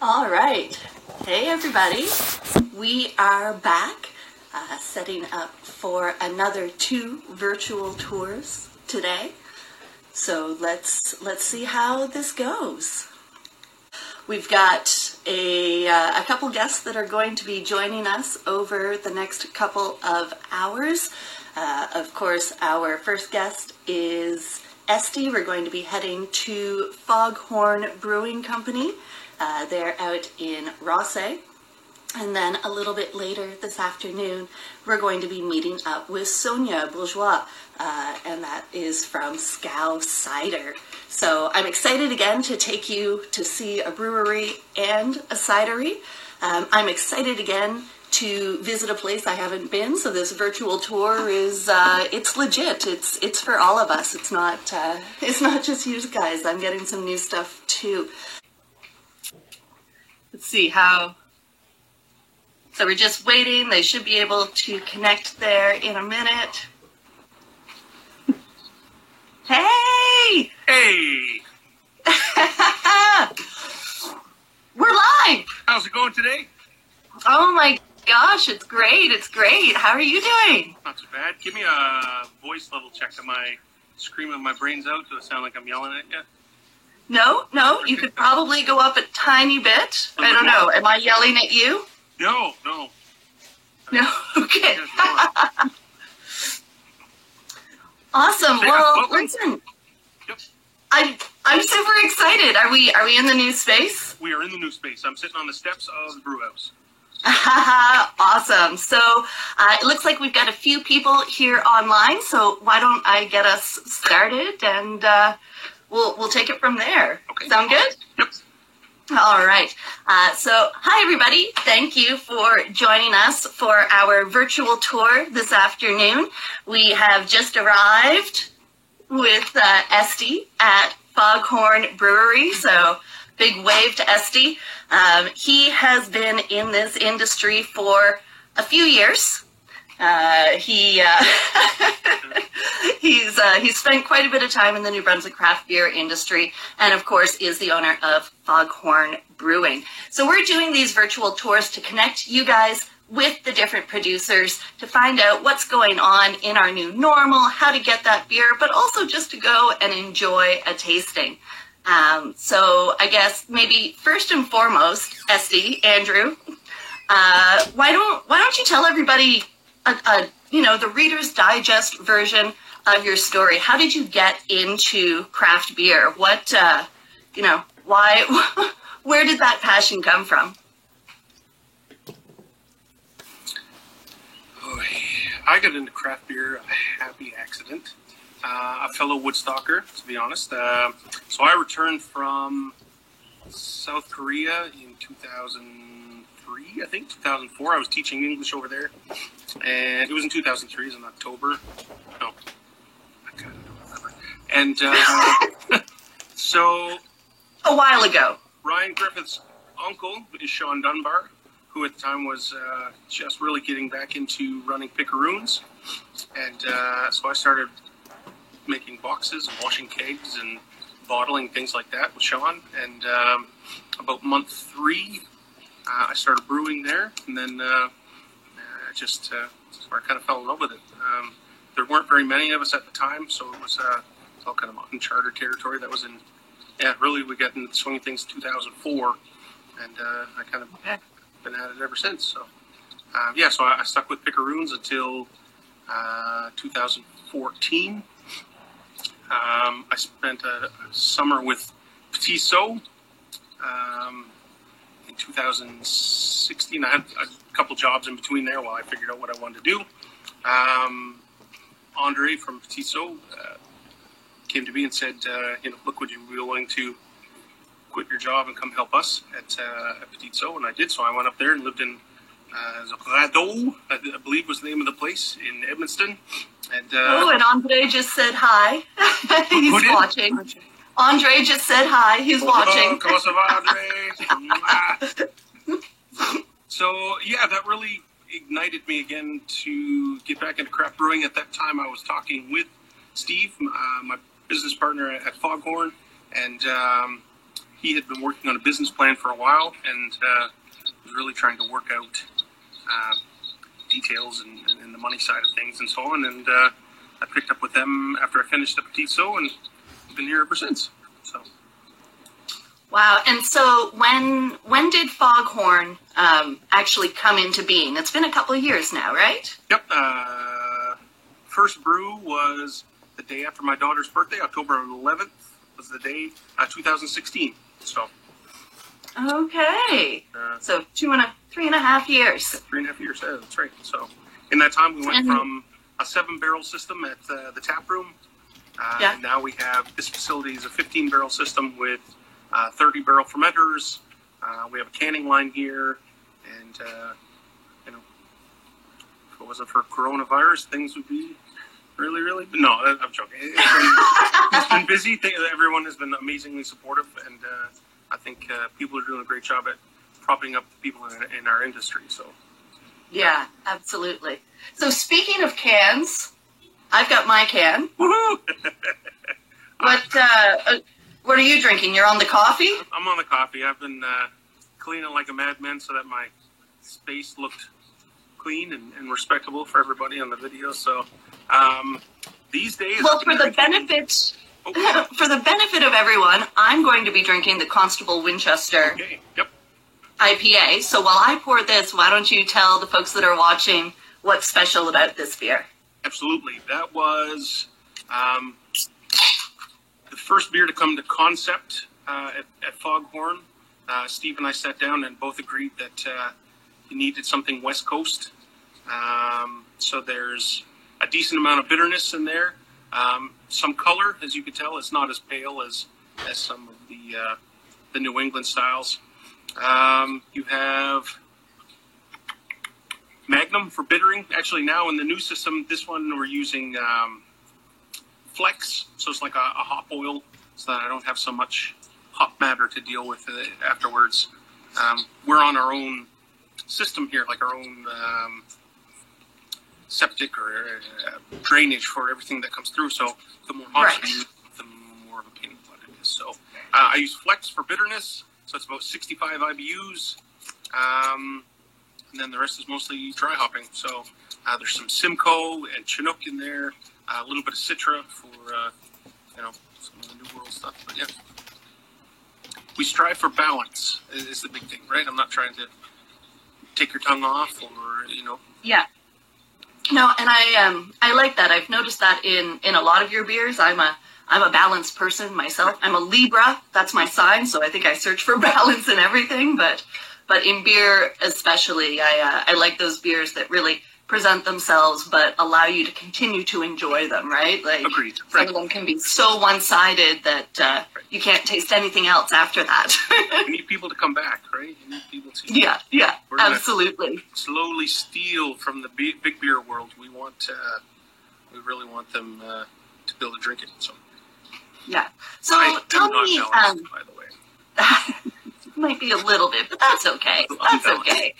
All right. Hey, everybody. We are back setting up for another 2 virtual tours today. So let's see how this goes. We've got a couple guests that are going to be joining us over the next couple of hours. Of course, our first guest is Esty. We're going to be heading to Foghorn Brewing Company. They're out in Rothesay. And then a little bit later this afternoon, we're going to be meeting up with Sonia Bourgeois, and that is from Scow Cider. So I'm excited again to take you to see a brewery and a cidery. I'm excited again to visit a place I haven't been. So this virtual tour is it's legit. It's for all of us. It's not just you guys. I'm getting some new stuff too. Let's see how. So we're just waiting. They should be able to connect there in a minute. Hey! Hey! We're live! How's it going today? Oh my gosh, it's great. It's great. How are you doing? Not too bad. Give me a voice level check. Am I screaming my brains out? Do it sound like I'm yelling at you? No. You could probably go up a tiny bit. I don't know. Am I yelling at you? No. No? Okay. Awesome. Yeah, well, welcome. listen. Yep. I'm super excited. Are we in the new space? We are in the new space. I'm sitting on the steps of the brew house. Awesome. So it looks like we've got a few people here online. So why don't I get us started and we'll take it from there. Okay. Sound good? Yep. All right. So hi, everybody. Thank you for joining us for our virtual tour this afternoon. We have just arrived with Esty at Foghorn Brewery. So big wave to Esty. He has been in this industry for a few years. He's spent quite a bit of time in the New Brunswick craft beer industry, and of course is the owner of Foghorn Brewing. So we're doing these virtual tours to connect you guys with the different producers to find out what's going on in our new normal, how to get that beer, but also just to go and enjoy a tasting. So I guess maybe first and foremost, Esty, Andrew, why don't you tell everybody the Reader's Digest version of your story? How did you get into craft beer? What, why, where did that passion come from? I got into craft beer a happy accident. A fellow Woodstocker, to be honest. So I returned from South Korea in 2003, I think, 2004. I was teaching English over there. And it was in 2003, it was in October. No, I kind of don't remember. And so... A while ago. Ryan Griffith's uncle is Sean Dunbar, who at the time was just really getting back into running pickeroons. And so I started making boxes and washing kegs and bottling, things like that with Sean. And about month 3, I started brewing there. And then I kind of fell in love with it. There weren't very many of us at the time, so it was all kind of uncharted territory. That was really we got into the swing of things in 2004, and I kind of been at it ever since. So so I stuck with pickeroons until 2014. I spent a summer with Petit Saut. In 2016, I had a couple jobs in between there while I figured out what I wanted to do. Andre from Petit Saut came to me and said, look, would you be willing to quit your job and come help us at Petit Saut? And I did, so I went up there and lived in Radeau, I believe was the name of the place, in Edmundston. And and Andre just said hi. He's watching. Andre just said hi. He's watching. Comment ça va, Andre? So, that really ignited me again to get back into craft brewing. At that time, I was talking with Steve, my business partner at Foghorn, and he had been working on a business plan for a while and was really trying to work out details and the money side of things and so on. And I picked up with them after I finished the Petit Saut, and I've been here ever since. So. Wow. And so when did Foghorn actually come into being? It's been a couple of years now, right? Yep. First brew was the day after my daughter's birthday. October 11th was the day, 2016. So. Okay. So 3.5 years. 3.5 years, yeah, that's right. So in that time, we went from a 7-barrel system at the tap room. And now we have, this facility is a 15-barrel system with 30-barrel fermenters. We have a canning line here. And, you know, if it wasn't for coronavirus, things would be really, really... No, I'm joking. It's been busy. Everyone has been amazingly supportive. And I think people are doing a great job at propping up the people in our industry. So, yeah, absolutely. So speaking of cans, I've got my can. Woohoo! What are you drinking? You're on the coffee? I'm on the coffee. I've been cleaning like a madman so that my space looked clean and respectable for everybody on the video. So these days, well, for the benefit. Okay. For the benefit of everyone, I'm going to be drinking the Constable Winchester IPA. So while I pour this, why don't you tell the folks that are watching what's special about this beer? Absolutely. That was the first beer to come to concept at Foghorn. Steve and I sat down and both agreed that you needed something West Coast. So there's a decent amount of bitterness in there. Some color, as you can tell, it's not as pale as some of the New England styles. You have Magnum for bittering. Actually, now in the new system, this one we're using Flex, so it's like a hop oil, so that I don't have so much hop matter to deal with afterwards. We're on our own system here, like our own septic or drainage for everything that comes through. So the more hops you use, the more of a pain in the butt it is. So I use Flex for bitterness, so it's about 65 IBUs. And then the rest is mostly dry hopping. So there's some Simcoe and Chinook in there, a little bit of Citra for some of the New World stuff. But yeah, we strive for balance is the big thing, right? I'm not trying to take your tongue off or Yeah. No, and I like that. I've noticed that in a lot of your beers. I'm a balanced person myself. I'm a Libra. That's my sign. So I think I search for balance in everything. But in beer especially, I like those beers that really present themselves but allow you to continue to enjoy them, right? Like, agreed. Some of them can be so one-sided that you can't taste anything else after that. You need people to come back, right? You need people to... Yeah, absolutely. Slowly steal from the big beer world. We really want them to be able to drink it. So. Yeah. So tell me... Balanced, by the way. Might be a little bit, but that's okay. That's okay.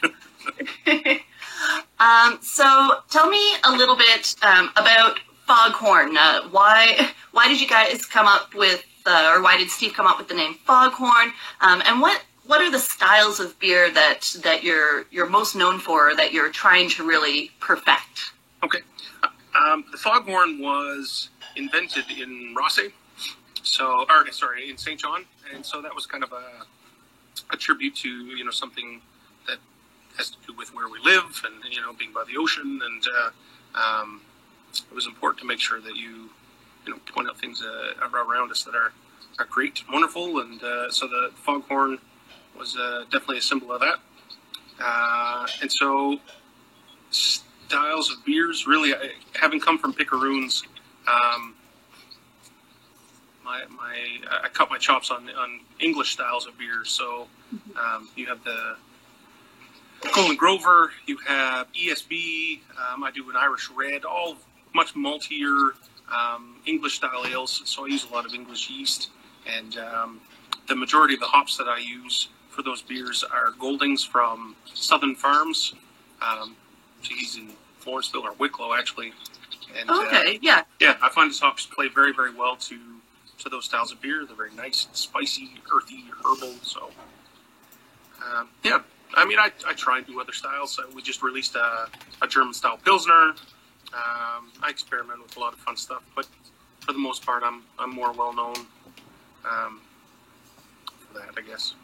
So tell me a little bit about Foghorn. Why did you guys come up with, or why did Steve come up with the name Foghorn? And what are the styles of beer that you're most known for, that you're trying to really perfect? Okay. The Foghorn was invented in Rothesay, in St. John, and so that was kind of a tribute to something that has to do with where we live and being by the ocean, and it was important to make sure that you point out things around us that are great, wonderful, and so the Foghorn was definitely a symbol of that. And so styles of beers, really, having come from Picaroons, I cut my chops on English styles of beers. So you have the Golden Grover, you have ESB, I do an Irish Red, all much maltier English style ales. So I use a lot of English yeast, and the majority of the hops that I use for those beers are Goldings from Southern Farms. He's in Florenceville or Wicklow, actually. And, okay, yeah. Yeah, I find his hops play very, very well to to those styles of beer. They're very nice, spicy, earthy, herbal. So, yeah. I mean, I try and do other styles. We just released a German-style Pilsner. I experiment with a lot of fun stuff, but for the most part, I'm more well-known for that, I guess.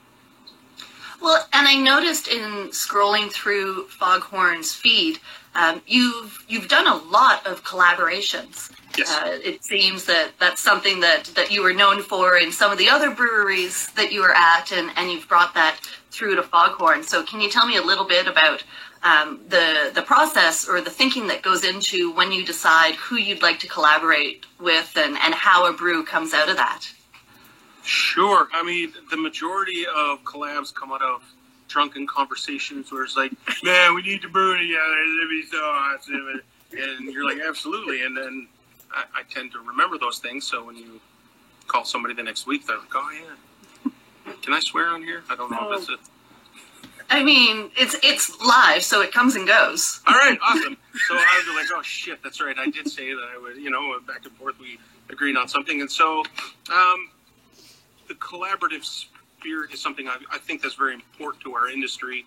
Well, and I noticed in scrolling through Foghorn's feed, you've done a lot of collaborations. Yes. It seems that that's something that you were known for in some of the other breweries that you were at, and you've brought that through to Foghorn. So can you tell me a little bit about the process or the thinking that goes into when you decide who you'd like to collaborate with and how a brew comes out of that? Sure. I mean, the majority of collabs come out of drunken conversations where it's like, man, we need to brew together. It'd be so awesome. And you're like, absolutely. And then I tend to remember those things. So when you call somebody the next week, they're like, oh, yeah. Can I swear on here? I don't know if that's it. I mean, it's live, so it comes and goes. All right, awesome. So I was like, oh, shit, that's right. I did say that I would, back and forth, we agreed on something. And so the collaborative spirit is something I think that's very important to our industry.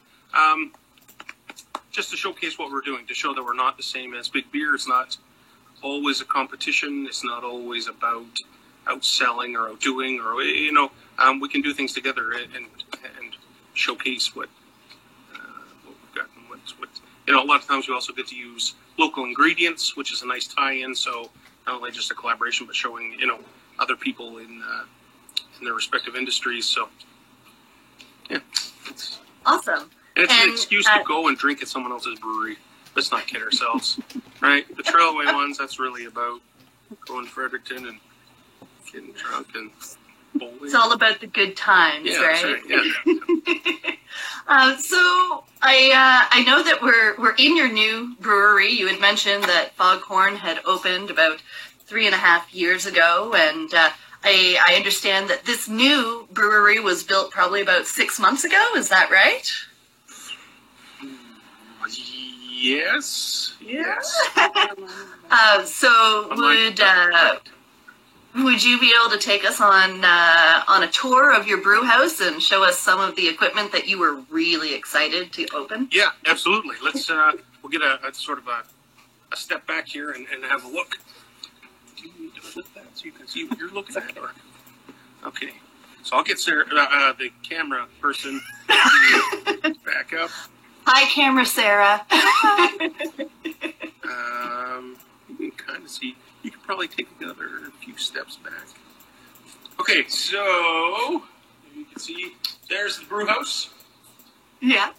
Just to showcase what we're doing, to show that we're not the same as big beer. It's not always a competition. It's not always about outselling or outdoing, or we can do things together and showcase what we've got. And what a lot of times we also get to use local ingredients, which is a nice tie-in. So not only just a collaboration, but showing other people in their respective industries. So yeah, it's awesome. And it's an excuse to go and drink at someone else's brewery. Let's not kid ourselves, right? The Trailway ones, that's really about going to Fredericton and getting drunk and bowling. It's all about the good times, yeah, right? That's right. Yeah. So I know that we're in your new brewery. You had mentioned that Foghorn had opened about 3.5 years ago, and I understand that this new brewery was built probably about 6 months ago. Is that right? Yes. So would you be able to take us on a tour of your brew house and show us some of the equipment that you were really excited to open? Yeah, absolutely. Let's we'll get a sort of a step back here and have a look. Do you need to flip that so you can see what you're looking at? Or okay, so I'll get Sarah, the camera person, back up. Hi, camera Sarah. You can kind of see. You can probably take another few steps back. Okay, so you can see there's the brew house. Yeah.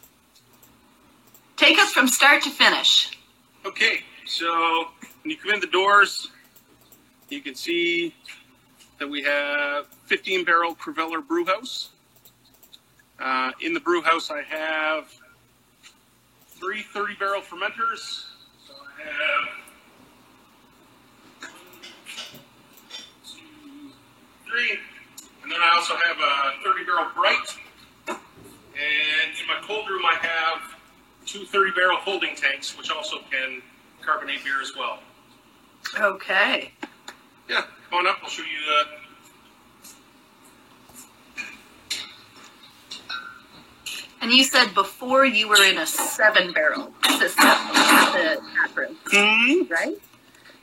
Take us from start to finish. Okay, so when you come in the doors, you can see that we have 15-barrel Creveller brew house. In the brew house, I have 3 30-barrel fermenters. So I have 1, 2, 3, and then I also have a 30-barrel Bright. And in my cold room, I have 2 30-barrel holding tanks, which also can carbonate beer as well. Okay. Yeah, come on up. I'll show you. And you said before you were in a 7-barrel system at the tap room, right?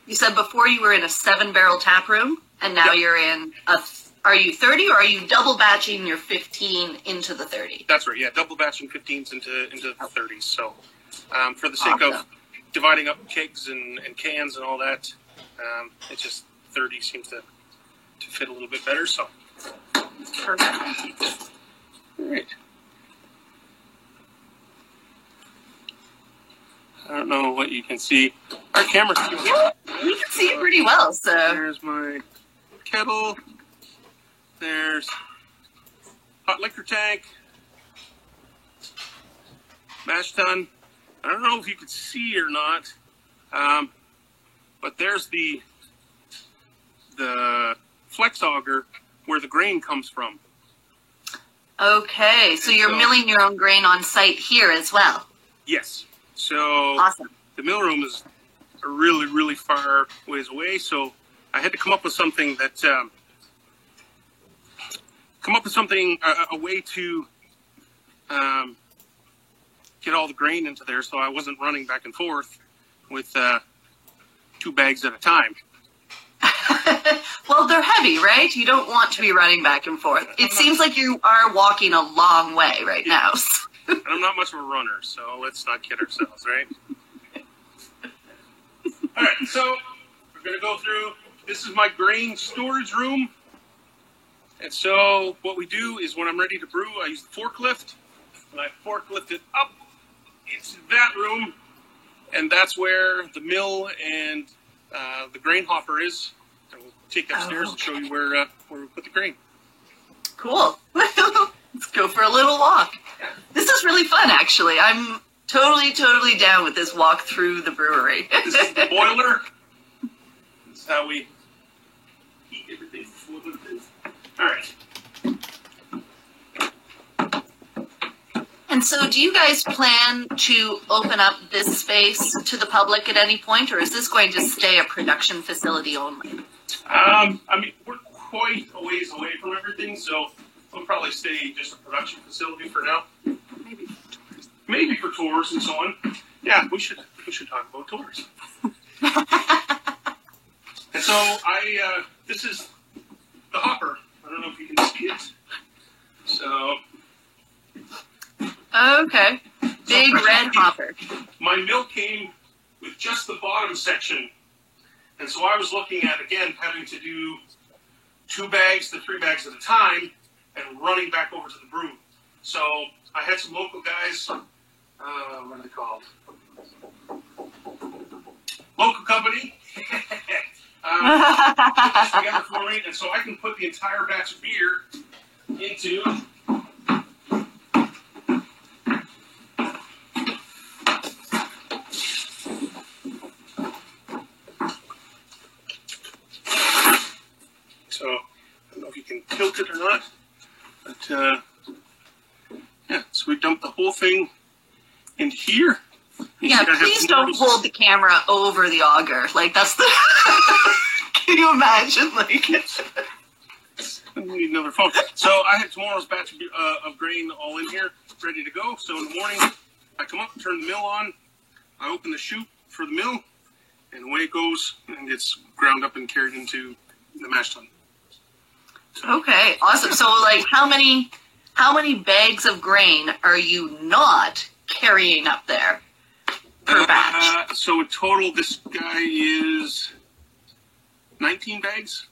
You said before you were in a 7-barrel tap room, and now you're in a. Are you 30, or are you double batching your 15 into the 30? That's right. Yeah, double batching 15s into the 30s. So, for the sake of dividing up kegs and cans and all that, it's just 30 seems to fit a little bit better. So, perfect. All right. I don't know what you can see. Our camera's doing. Yeah, we can see it pretty well. So there's my kettle. There's hot liquor tank. Mash tun. I don't know if you can see or not, but there's the flex auger where the grain comes from. Okay, so you're milling your own grain on site here as well. Yes. So awesome. The mill room is really, really far ways away. So I had to come up with something that come up with something, a way to get all the grain into there, so I wasn't running back and forth with 2 bags at a time. Well, they're heavy, right? You don't want to be running back and forth. It seems like you are walking a long way right now. And I'm not much of a runner, so let's not kid ourselves, right? All right, so we're going to go through. This is my grain storage room. And so what we do is when I'm ready to brew, I use the forklift. And I forklift it up into that room. And that's where the mill and the grain hopper is. And we'll take upstairs and show you where we put the grain. Cool. Let's go for a little walk. This is really fun, actually. I'm totally down with this walk through the brewery. This is the boiler. This is how we heat everything before the thing. All right. And so do you guys plan to open up this space to the public at any point, or is this going to stay a production facility only? I mean, we're quite a ways away from everything, so we'll probably stay just a production facility for now. Maybe for tours and so on. Yeah, we should talk about tours. And so this is the hopper. I don't know if you can see it. So. Okay. Big red hopper. My mill came with just the bottom section. And so I was looking at, again, having to do 2 bags to 3 bags at a time and running back over to the brew. So I had some local guys, what are they called? Local company. Put this together for me, and so I can put the entire batch of beer into so I don't know if you can tilt it or not, but yeah, so we dump the whole thing in here. Yeah, please don't hold the camera over the auger. Like, that's the... Can you imagine? Like, I need another phone. So I had tomorrow's batch of grain all in here, ready to go. So in the morning, I come up, turn the mill on, I open the chute for the mill, and away it goes, and gets ground up and carried into the mash tun. So, okay, awesome. So, like, how many bags of grain are you not carrying up there per batch? So in total, this guy is 19 bags,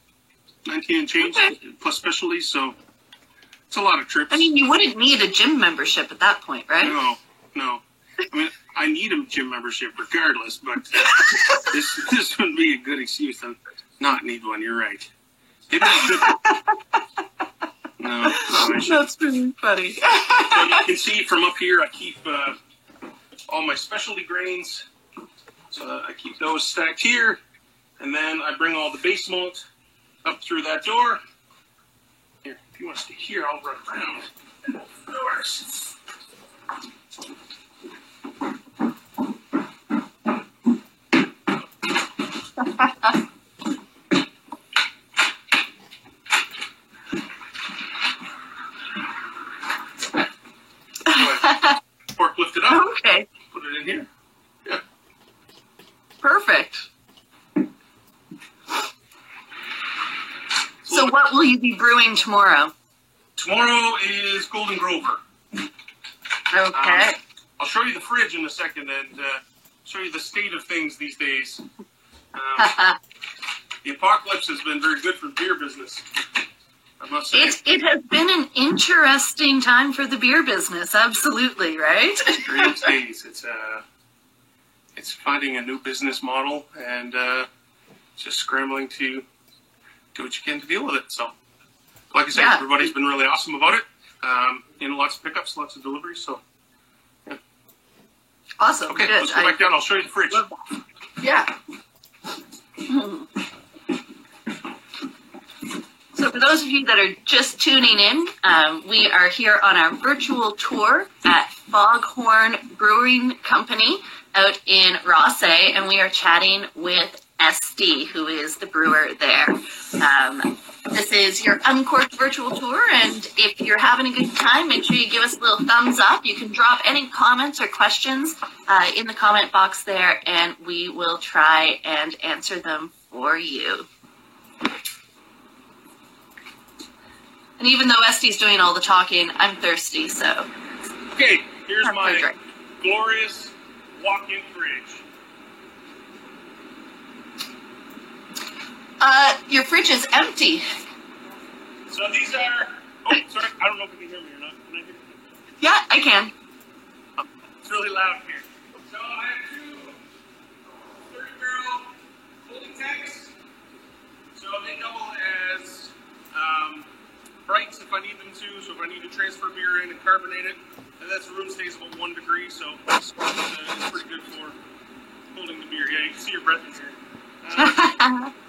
19 and change, plus specialties, so it's a lot of trips. I mean, you wouldn't need a gym membership at that point, right? No. I mean, I need a gym membership regardless, but this would be a good excuse to not need one, you're right. It is good. No, that's really funny. So you can see from up here, I keep all my specialty grains. So I keep those stacked here, and then I bring all the base malt up through that door. Here, if you want to stay here, I'll run around. Doors. Forklift it up. Okay. Put it in here. Yeah. Perfect. So what will you be brewing tomorrow? Tomorrow is Golden Grover. Okay. I'll show you the fridge in a second and show you the state of things these days. The apocalypse has been very good for the beer business, I must say. It has been an interesting time for the beer business, absolutely, right? Great days. It's finding a new business model and just scrambling to do what you can to deal with it. So, like I said, everybody's been really awesome about it. Lots of pickups, lots of deliveries. So, yeah. Awesome. Okay, good. let's go back down. I'll show you the fridge. Yeah. So for those of you that are just tuning in, we are here on our virtual tour at Foghorn Brewing Company out in Rothesay, and we are chatting with SD, who is the brewer there. This is your Uncorked virtual tour, and if you're having a good time, make sure you give us a little thumbs up. You can drop any comments or questions in the comment box there, and we will try and answer them for you. And even though Esti's doing all the talking, I'm thirsty, so... Okay, here's my glorious walk-in fridge. Your fridge is empty. So these are... Oh, sorry, I don't know if you can hear me or not. Can I hear you? Yeah, I can. It's really loud here. So I have two 30-barrel holding tanks. So they double as brights if I need them to. So if I need to transfer beer in and carbonate it, and that's the room stays about 1 degree, so it's pretty good for holding the beer. Yeah, you can see your breath in here.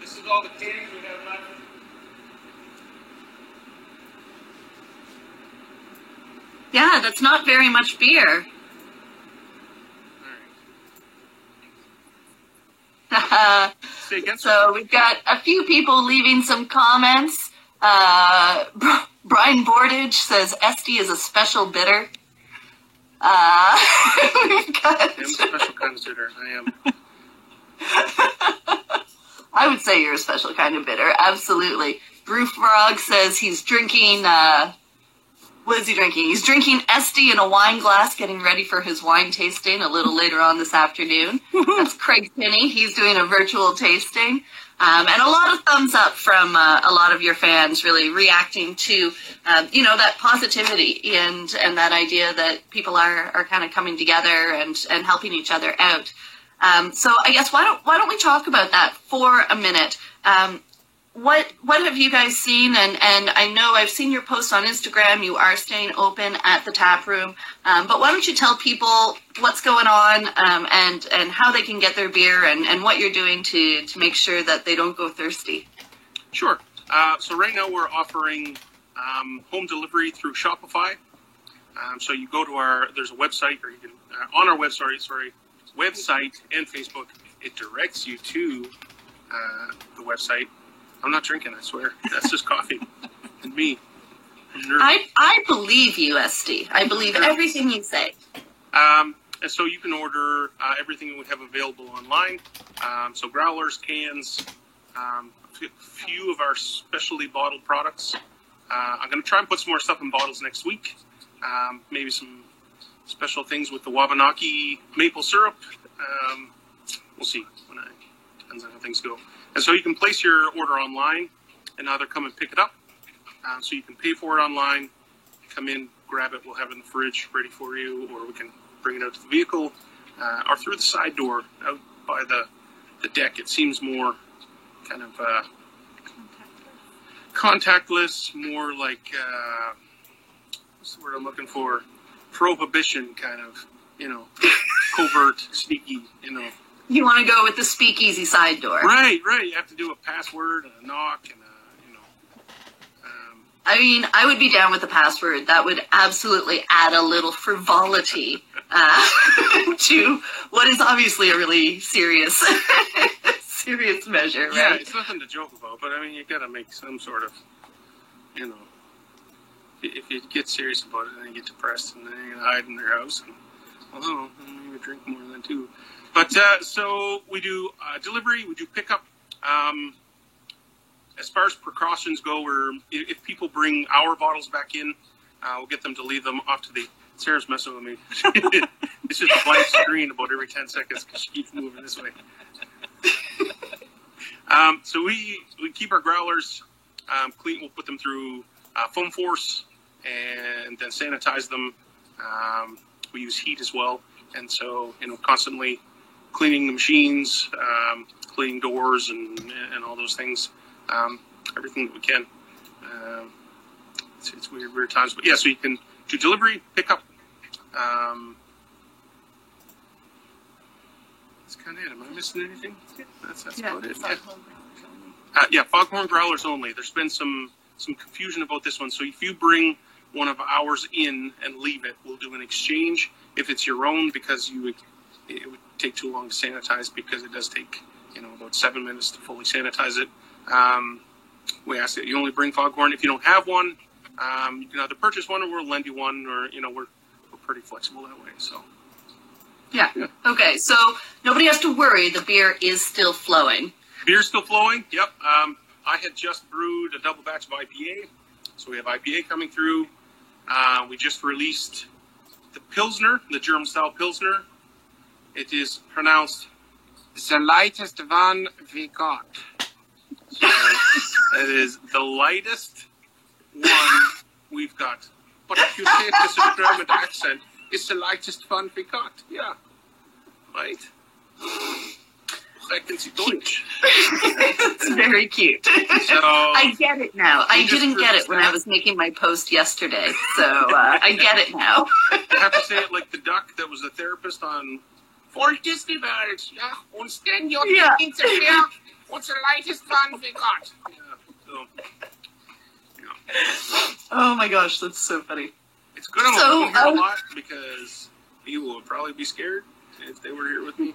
This is all the cans we have left. Yeah, that's not very much beer. All right. So we've got a few people leaving some comments. Brian Bordage says Esti is a special bitter. We've got... I'm a special kind of bitter. I am. I would say you're a special kind of bitter. Absolutely. Brew Frog says he's drinking, what is he drinking? He's drinking Esti in a wine glass, getting ready for his wine tasting a little later on this afternoon. That's Craig Pinney. He's doing a virtual tasting. And a lot of thumbs up from a lot of your fans really reacting to, that positivity and that idea that people are kind of coming together and helping each other out. So I guess why don't we talk about that for a minute? What have you guys seen? And I know I've seen your post on Instagram. You are staying open at the tap room. But why don't you tell people what's going on and how they can get their beer and what you're doing to make sure that they don't go thirsty? Sure. So right now we're offering home delivery through Shopify. So you go to there's a website, or you can, on our website and Facebook, it directs you to the website. I'm not drinking, I swear. That's just coffee. And me. I believe you, Esti. I believe everything you say. And so you can order everything we have available online. So growlers, cans, a few of our specialty bottled products. I'm going to try and put some more stuff in bottles next week. Maybe some special things with the Wabanaki maple syrup. We'll see. Depends on how things go. And so you can place your order online and either come and pick it up. So you can pay for it online, come in, grab it, we'll have it in the fridge ready for you, or we can bring it out to the vehicle, or through the side door out by the deck. It seems more kind of contactless, more like, what's the word I'm looking for? Prohibition kind of, covert, sneaky, You want to go with the speakeasy side door. Right. You have to do a password and a knock and I mean, I would be down with the password. That would absolutely add a little frivolity to what is obviously a really serious measure, right? Yeah, it's nothing to joke about, but I mean, you got to make some sort of, if you get serious about it, then you get depressed, and then you're going to hide in their house, and, maybe drink more than two. But, so we do delivery, we do pickup. As far as precautions go, if people bring our bottles back in, we'll get them to leave them off to the... Sarah's messing with me. It's just a blank screen about every 10 seconds because she keeps moving this way. So we keep our growlers clean. We'll put them through foam force and then sanitize them. We use heat as well. And so, constantly cleaning the machines, cleaning doors and all those things. Everything that we can. It's weird times, but yeah. So you can do delivery, pickup. That's kind of it. Am I missing anything? That's about it. Yeah. Foghorn growlers only. There's been some confusion about this one. So if you bring one of ours in and leave it, we'll do an exchange. If it's your own, because it would take too long to sanitize, because it does take about 7 minutes to fully sanitize it. We ask that you only bring foghorn. If you don't have one, you can either purchase one or we'll lend you one, or we're pretty flexible that way. So Yeah. Okay, so nobody has to worry. The beer is still flowing. Beer's still flowing. Yep. I had just brewed a double batch of IPA, so we have IPA coming through. We just released the Pilsner, the German-style Pilsner. It is pronounced the lightest one we got. So that is the lightest one we've got. But if you say it with a German accent, it's the lightest one we got. Yeah. Right? Second Sie Deutsch. It's very cute. So, I get it now. I didn't get it when I was making my post yesterday, so I get it now. I have to say it like the duck that was a therapist on Walt Disney World. Yeah, und then you're thinking to hear what's the lightest one we got. Yeah, so, Oh my gosh, that's so funny. It's good I'm here a lot because people would probably be scared if they were here with me.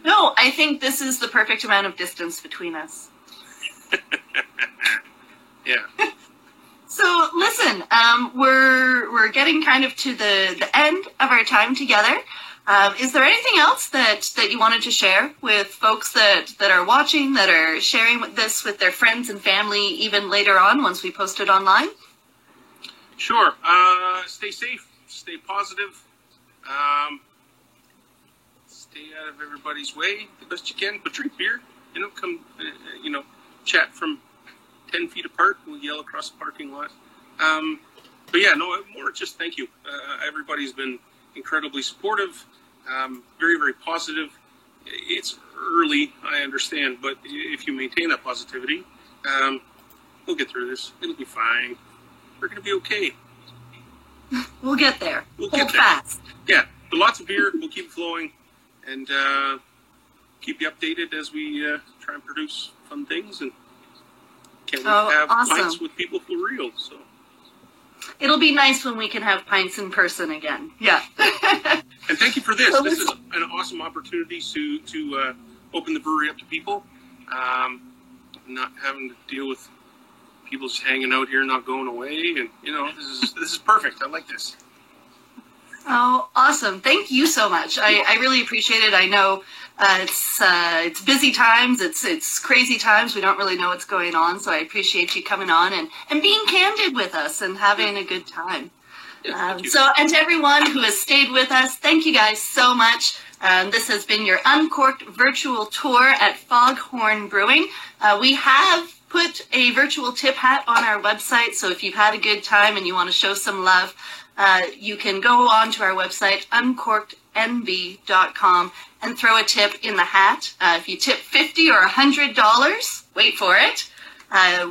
No, I think this is the perfect amount of distance between us. Yeah. So listen, we're getting kind of to the end of our time together. Is there anything else that you wanted to share with folks that are watching, that are sharing this with their friends and family, even later on once we post it online? Sure. Stay safe. Stay positive. Stay out of everybody's way the best you can. But drink beer. Come, chat from 10 feet apart. We'll yell across the parking lot. But yeah, no, more just thank you. Everybody's been incredibly supportive. Very, very positive. It's early, I understand, but if you maintain that positivity, we'll get through this. It'll be fine. We're going to be okay. We'll get there. We'll Hold get there. fast. Yeah, but lots of beer. We'll keep flowing and keep you updated as we try and produce fun things. And can't wait to have awesome. pints with people for real. So It'll be nice when we can have pints in person again. Yeah. And thank you for this. So this is an awesome opportunity to open the brewery up to people. Not having to deal with people just hanging out here, not going away, and this is perfect. I like this. Oh, awesome. Thank you so much. I really appreciate it. I know it's busy times. It's crazy times. We don't really know what's going on. So I appreciate you coming on and being candid with us and having a good time. Yeah, and to everyone who has stayed with us, thank you guys so much. This has been your Uncorked virtual tour at Foghorn Brewing. We have put a virtual tip hat on our website. So if you've had a good time and you want to show some love, you can go on to our website, uncorkednb.com, and throw a tip in the hat. If you tip $50 or $100, wait for it,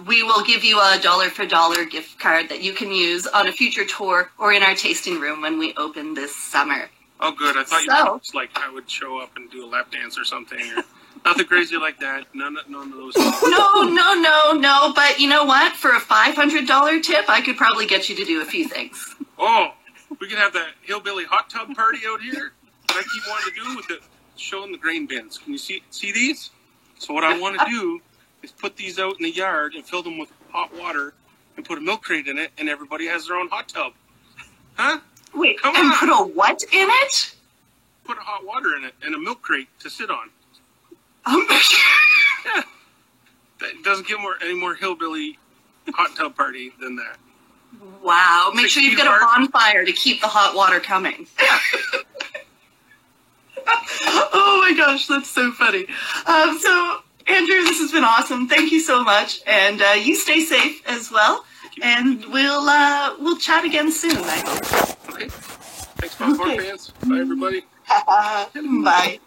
we will give you a dollar-for-dollar gift card that you can use on a future tour or in our tasting room when we open this summer. Oh, good. I thought you were like I would show up and do a lap dance or something. Or nothing crazy like that. None of those. No. But you know what? For a $500 tip, I could probably get you to do a few things. Oh, we could have the hillbilly hot tub party out here that I keep wanting to do with showing the grain bins. Can you see these? So what I want to do is put these out in the yard and fill them with hot water and put a milk crate in it, and everybody has their own hot tub. Huh? Wait, Come and on. put a what in it? Put a hot water in it and a milk crate to sit on. Yeah. That doesn't get any more hillbilly hot tub party than that. Wow. Make sure you've got a bonfire to keep the hot water coming. Oh my gosh, that's so funny. So, Andrew, this has been awesome. Thank you so much. And you stay safe as well. And we'll chat again soon, I hope. Okay. Thanks, Foghorn fans. Bye, everybody. Bye.